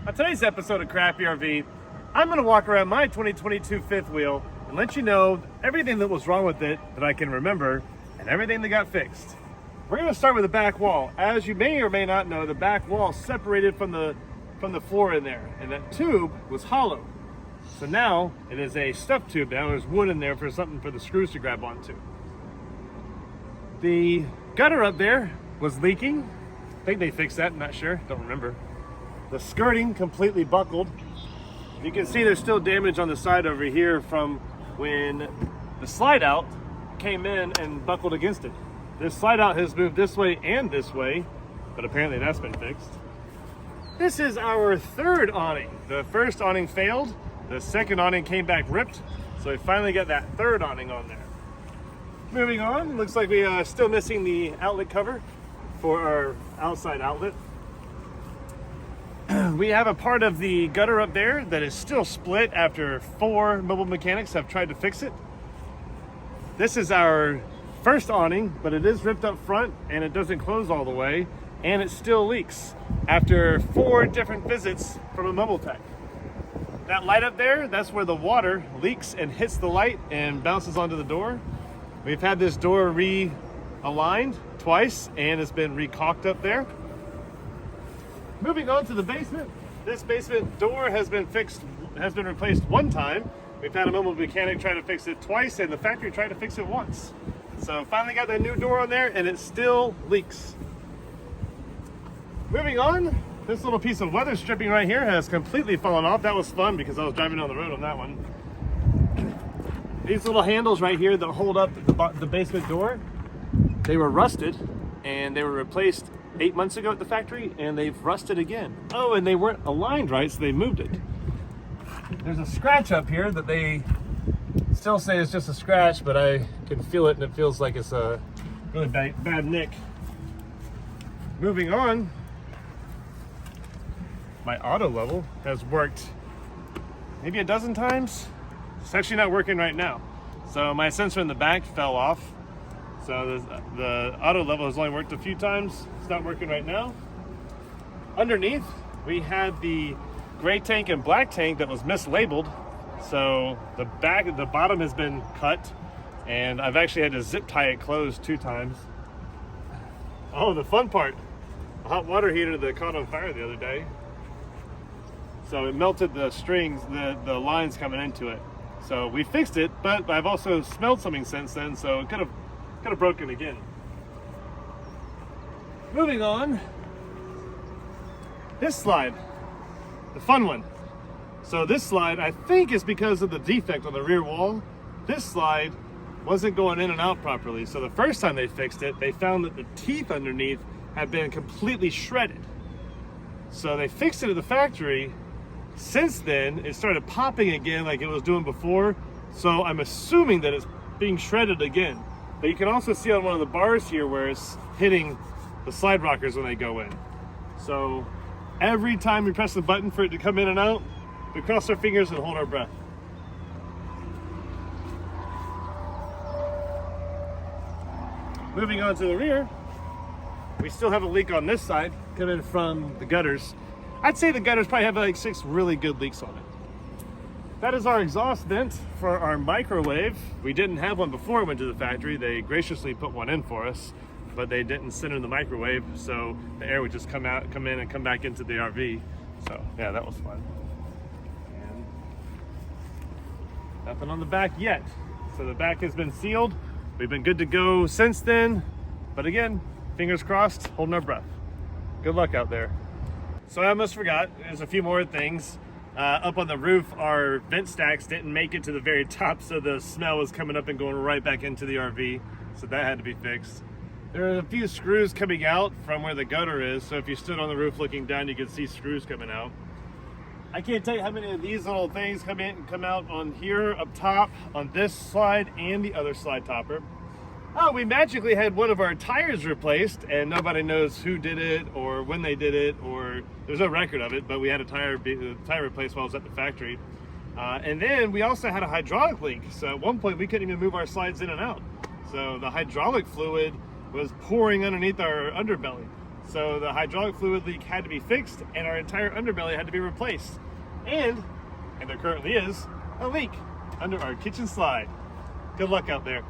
On today's episode of Crappy RV, I'm going to walk around my 2022 fifth wheel and let you know everything that was wrong with it that I can remember and everything that got fixed. We're going to start with the back wall. As you may or may not know, the back wall separated from the floor in there, and that tube was hollow. So now it is a stuffed tube. Now there's wood in there for something for the screws to grab onto. The gutter up there was leaking. I think they fixed that, I'm not sure, don't remember. The skirting completely buckled. You can see there's still damage on the side over here from when the Slideout came in and buckled against it. This Slideout has moved this way and this way, but apparently that's been fixed. This is our third awning. The first awning failed. The second awning came back ripped. So we finally got that third awning on there. Moving on, looks like we are still missing the outlet cover for our outside outlet. We have a part of the gutter up there that is still split after 4 mobile mechanics have tried to fix it. This is our first awning, but it is ripped up front and it doesn't close all the way, and it still leaks after 4 different visits from a mobile tech. That light up there, that's where the water leaks and hits the light and bounces onto the door. We've had this door realigned twice and it's been re-caulked up there. Moving on to the basement. This basement door has been replaced one time. We've had a mobile mechanic try to fix it twice and the factory tried to fix it once. So finally got that new door on there and it still leaks. Moving on, this little piece of weather stripping right here has completely fallen off. That was fun because I was driving down the road on that one. These little handles right here that hold up the basement door, they were rusted and they were replaced 8 months ago at the factory and they've rusted again. Oh, and they weren't aligned right, so they moved it. There's a scratch up here that they still say it's just a scratch, but I can feel it and it feels like it's a really bad nick. Moving on, my auto level has worked maybe a dozen times. It's actually not working right now. So my sensor in the back fell off. So the auto level has only worked a few times. It's not working right now. Underneath, we had the gray tank and black tank that was mislabeled. So the bottom has been cut, and I've actually had to zip tie it closed 2 times. Oh, the fun part, a hot water heater that caught on fire the other day. So it melted the strings, the lines coming into it. So we fixed it, but I've also smelled something since then, so it could have broken again. Moving on, this slide, the fun one. So this slide, I think, is because of the defect on the rear wall. This slide wasn't going in and out properly. So the first time they fixed it, they found that the teeth underneath had been completely shredded. So they fixed it at the factory. Since then, it started popping again like it was doing before. So I'm assuming that it's being shredded again. But you can also see on one of the bars here where it's hitting the slide rockers when they go in. So every time we press the button for it to come in and out, we cross our fingers and hold our breath. Moving on to the rear, we still have a leak on this side coming from the gutters. I'd say the gutters probably have like 6 really good leaks on it. That is our exhaust vent for our microwave. We didn't have one before we went to the factory. They graciously put one in for us, but they didn't send it in the microwave, so the air would just come in and come back into the RV. So yeah, that was fun. And nothing on the back yet. So the back has been sealed. We've been good to go since then, but again, fingers crossed, holding our breath. Good luck out there. So I almost forgot, there's a few more things. Up on the roof, our vent stacks didn't make it to the very top, so the smell was coming up and going right back into the RV. So that had to be fixed. There are a few screws coming out from where the gutter is, so if you stood on the roof looking down, you could see screws coming out. I can't tell you how many of these little things come out on here, up top, on this slide, and the other slide topper. Oh, we magically had one of our tires replaced, and nobody knows who did it or when they did it, or there's no record of it, but we had a tire replaced while I was at the factory. And then we also had a hydraulic leak. So at one point we couldn't even move our slides in and out. So the hydraulic fluid was pouring underneath our underbelly. So the hydraulic fluid leak had to be fixed and our entire underbelly had to be replaced. And there currently is a leak under our kitchen slide. Good luck out there.